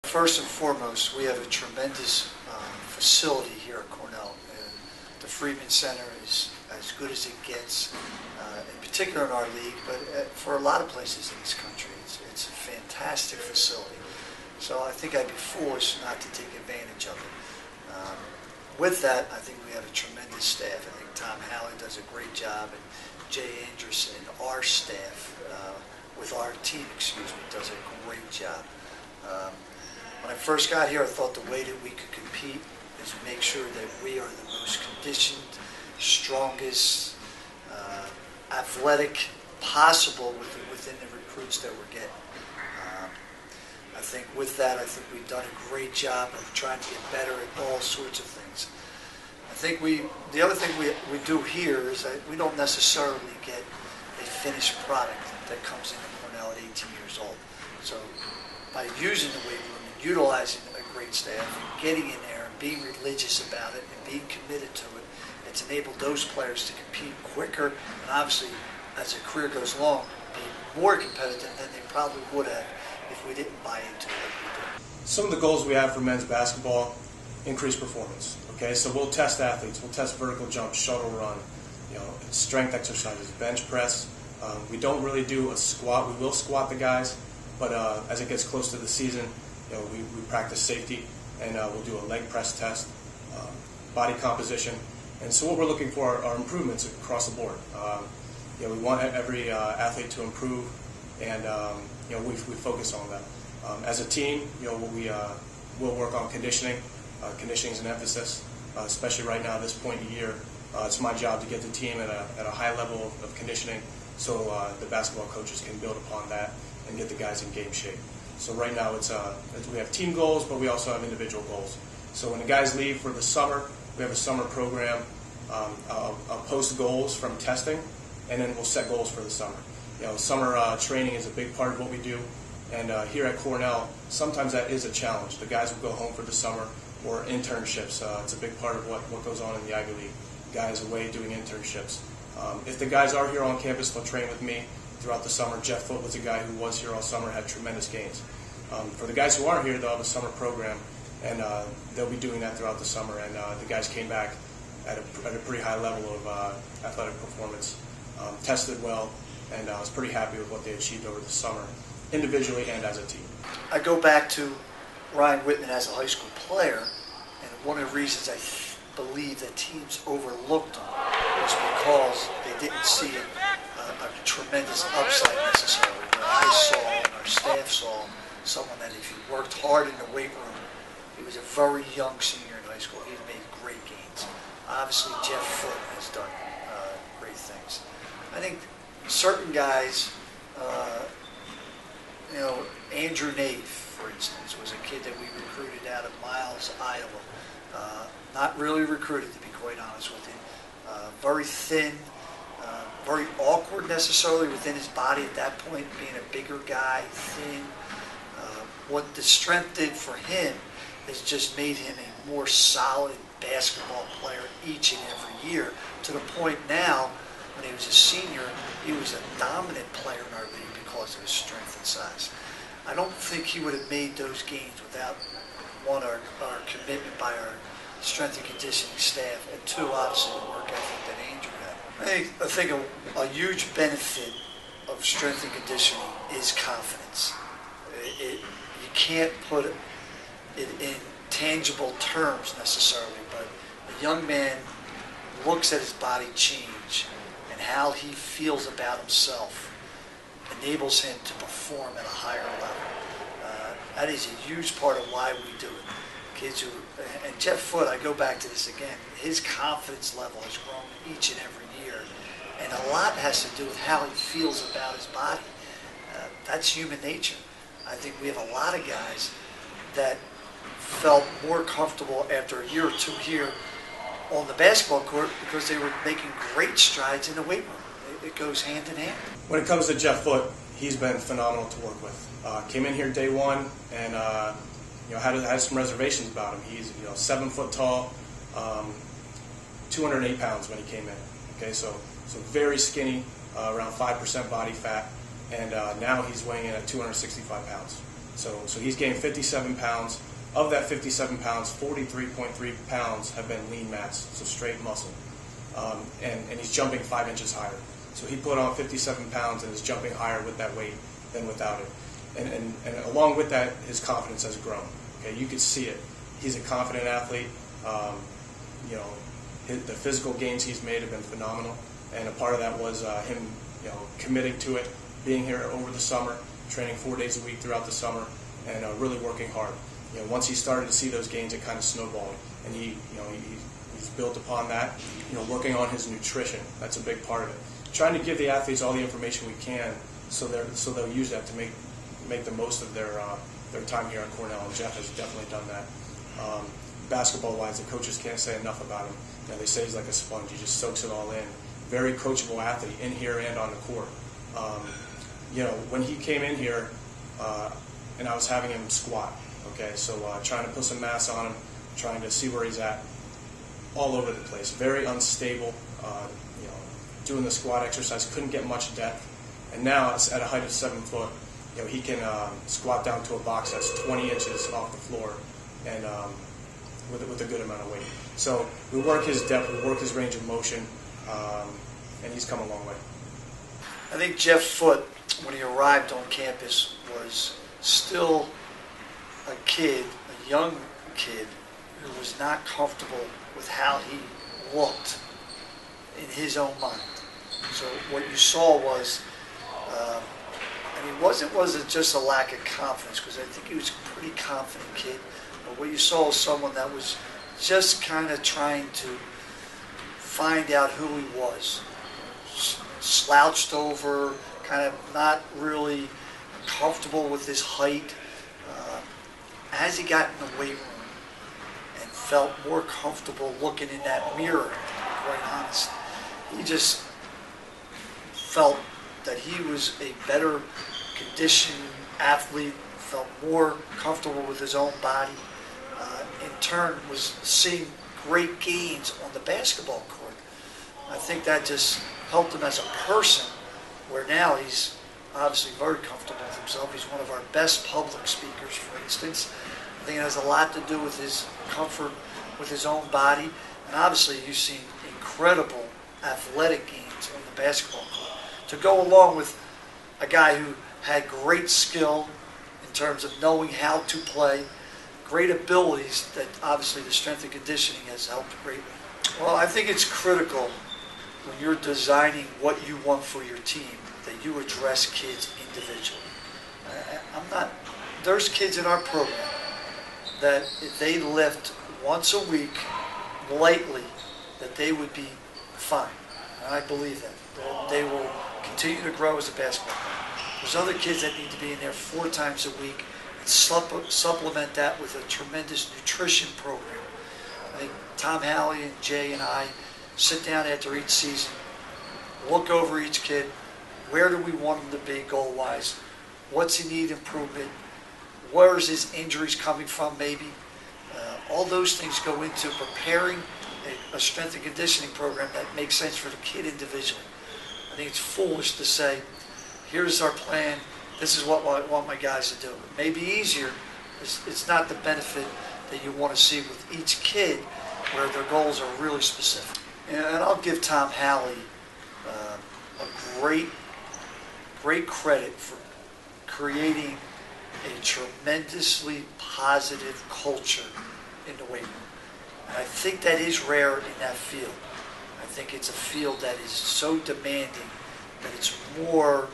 First and foremost, we have a tremendous facility here at Cornell. The Freeman Center is as good as it gets, in particular in our league, but for a lot of places in this country. It's a fantastic facility. So I think I'd be foolish not to take advantage of it. With that, I think we have a tremendous staff. I think Tom Halley does a great job, and Jay Andrus and our staff, with our team, does a great job. When I first got here, I thought the way that we could compete is make sure that we are the most conditioned, strongest, athletic possible within the recruits that we're getting. I think with that, I think we've done a great job of trying to get better at all sorts of things. I think the other thing we do here is that we don't necessarily get a finished product that comes into Cornell at 18 years old. So by using the weight room and utilizing a great staff and getting in there and being religious about it and being committed to it, it's enabled those players to compete quicker and obviously, as their career goes along, be more competitive than they probably would have if we didn't buy into it like we did. Some of the goals we have for men's basketball: increase performance. Okay, so we'll test athletes. We'll test vertical jump, shuttle run, strength exercises, bench press. We don't really do a squat. We will squat the guys, but as it gets close to the season, we practice safety, and we'll do a leg press test, body composition. And so what we're looking for are improvements across the board. We want every athlete to improve, and we focus on that. As a team, we'll work on conditioning. Conditioning is an emphasis, especially right now at this point in the year. It's my job to get the team at a high level of conditioning, so the basketball coaches can build upon that and get the guys in game shape. So right now we have team goals, but we also have individual goals. So when the guys leave for the summer, we have a summer program. I'll post goals from testing, and then we'll set goals for the summer. Summer training is a big part of what we do, and here at Cornell, sometimes that is a challenge. The guys will go home for the summer or internships. It's a big part of what goes on in the Ivy League. Guys away doing internships. If the guys are here on campus, they'll train with me throughout the summer. Jeff Foote was a guy who was here all summer, had tremendous gains. For the guys who aren't here, they'll have a summer program, and they'll be doing that throughout the summer. And the guys came back at a pretty high level of athletic performance, tested well, and I was pretty happy with what they achieved over the summer, individually and as a team. I go back to Ryan Whitman as a high school player, and one of the reasons I believe that teams overlooked him was because they didn't see a tremendous upside necessarily. But I saw, and our staff saw, someone that if he worked hard in the weight room, he was a very young senior in high school, he made great gains. Obviously, Jeff Foote has done great things. I think certain guys, Andrew Nave, for instance, was a kid that we recruited out of Miles, Iowa. Not really recruited, to be quite honest with you. Very thin, very awkward necessarily within his body at that point, being a bigger guy, thin. What the strength did for him is just made him a more solid basketball player each and every year, to the point now, when he was a senior, he was a dominant player in our league because of his strength and size. I don't think he would have made those gains without, one, our commitment by our strength and conditioning staff, and two, obviously, the work ethic that Andrew had. I think a huge benefit of strength and conditioning is confidence. You can't put it in tangible terms necessarily, but a young man looks at his body change and how he feels about himself enables him to perform at a higher level. That is a huge part of why we do it. Kids who, and Jeff Foote, I go back to this again, his confidence level has grown each and every year, and a lot has to do with how he feels about his body. That's human nature. I think we have a lot of guys that felt more comfortable after a year or two here on the basketball court because they were making great strides in the weight room. It goes hand in hand. When it comes to Jeff Foote, he's been phenomenal to work with. Came in here day one and had some reservations about him. He's 7 foot tall, 208 pounds when he came in. Okay, so very skinny, around 5% body fat, and now he's weighing in at 265 pounds. So he's gained 57 pounds. Of that 57 pounds, 43.3 pounds have been lean mass, so straight muscle. And he's jumping 5 inches higher. So he put on 57 pounds and is jumping higher with that weight than without it. And along with that, his confidence has grown. Okay, you could see it. He's a confident athlete. The physical gains he's made have been phenomenal, and a part of that was him, committing to it, being here over the summer, training 4 days a week throughout the summer, and really working hard. Once he started to see those gains, it kind of snowballed, and he's built upon that. Working on his nutrition, that's a big part of it. Trying to give the athletes all the information we can, so they'll use that to make the most of their time here at Cornell. And Jeff has definitely done that. Basketball-wise, the coaches can't say enough about him. They say he's like a sponge. He just soaks it all in. Very coachable athlete in here and on the court. When he came in here, and I was having him squat. Okay, so trying to put some mass on him, trying to see where he's at. All over the place. Very unstable. Doing the squat exercise, couldn't get much depth. And now, at a height of 7 foot, he can squat down to a box that's 20 inches off the floor, and with a good amount of weight. So we work his depth, we work his range of motion, and he's come a long way. I think Jeff Foote, when he arrived on campus, was still a kid, a young kid, who was not comfortable with how he looked in his own mind. So what you saw was, it wasn't just a lack of confidence, because I think he was a pretty confident kid, but what you saw was someone that was just kind of trying to find out who he was. Slouched over, kind of not really comfortable with his height. As he got in the weight room and felt more comfortable looking in that mirror, to be quite honest, he just felt that he was a better conditioned athlete, felt more comfortable with his own body, in turn was seeing great gains on the basketball court. I think that just helped him as a person, where now he's obviously very comfortable with himself. He's one of our best public speakers, for instance. I think it has a lot to do with his comfort with his own body, and obviously you've seen incredible athletic gains on the basketball court, to go along with a guy who had great skill in terms of knowing how to play, great abilities that obviously the strength and conditioning has helped greatly. Well, I think it's critical when you're designing what you want for your team that you address kids individually. There's kids in our program that if they lift once a week lightly, that they would be fine. And I believe that. They will continue to grow as a basketball player. There's other kids that need to be in there 4 times a week and supplement that with a tremendous nutrition program. I think Tom Halley and Jay and I sit down after each season, look over each kid, where do we want him to be goal-wise, what's he need improvement, where is his injuries coming from maybe. All those things go into preparing a strength and conditioning program that makes sense for the kid individually. I think it's foolish to say, here's our plan, this is what I want my guys to do. It may be easier, it's not the benefit that you want to see with each kid where their goals are really specific. And I'll give Tom Halley a great credit for creating a tremendously positive culture in the weight room. And I think that is rare in that field. I think it's a field that is so demanding that it's more,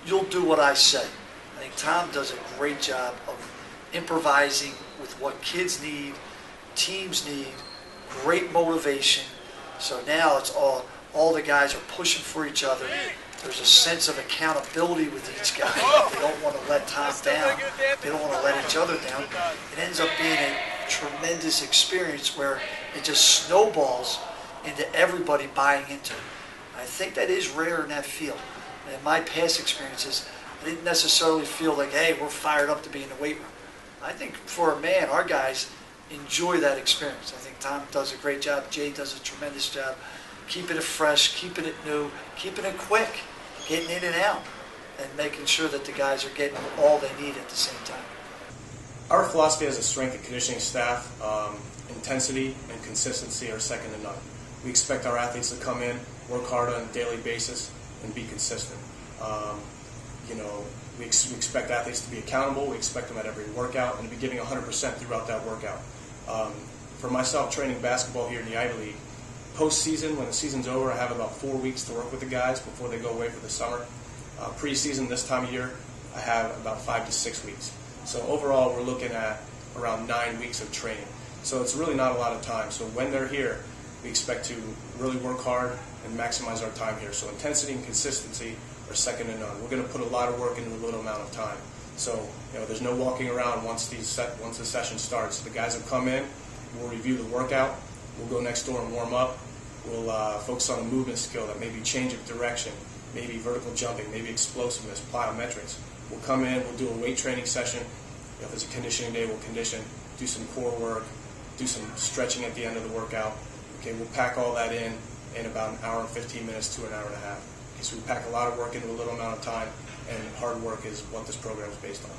you'll do what I say. I think Tom does a great job of improvising with what kids need, teams need, great motivation. So now it's all the guys are pushing for each other. There's a sense of accountability with each guy. They don't want to let Tom down. They don't want to let each other down. It ends up being a tremendous experience where it just snowballs into everybody buying into it. I think that is rare in that field. And in my past experiences, I didn't necessarily feel like, hey, we're fired up to be in the weight room. I think for a man, our guys enjoy that experience. I think Tom does a great job. Jay does a tremendous job keeping it fresh, keeping it new, keeping it quick, getting in and out. and making sure that the guys are getting all they need at the same time. Our philosophy as a strength and conditioning staff, intensity and consistency are second to none. We expect our athletes to come in, work hard on a daily basis, and be consistent. We expect athletes to be accountable. We expect them at every workout and to be giving 100% throughout that workout. For myself, training basketball here in the Ivy League, postseason, when the season's over, I have about 4 weeks to work with the guys before they go away for the summer. Preseason, this time of year, I have about 5 to 6 weeks. So overall, we're looking at around 9 weeks of training. So it's really not a lot of time. So when they're here, we expect to really work hard and maximize our time here. So intensity and consistency are second to none. We're going to put a lot of work into a little amount of time. So there's no walking around once the session starts. The guys will come in, we'll review the workout, we'll go next door and warm up. We'll focus on a movement skill that may be change of direction, maybe vertical jumping, maybe explosiveness, plyometrics. We'll come in, we'll do a weight training session. If it's a conditioning day, we'll condition, do some core work, do some stretching at the end of the workout. Okay, we'll pack all that in about an hour and 15 minutes to an hour and a half. Okay, so we pack a lot of work into a little amount of time, and hard work is what this program is based on.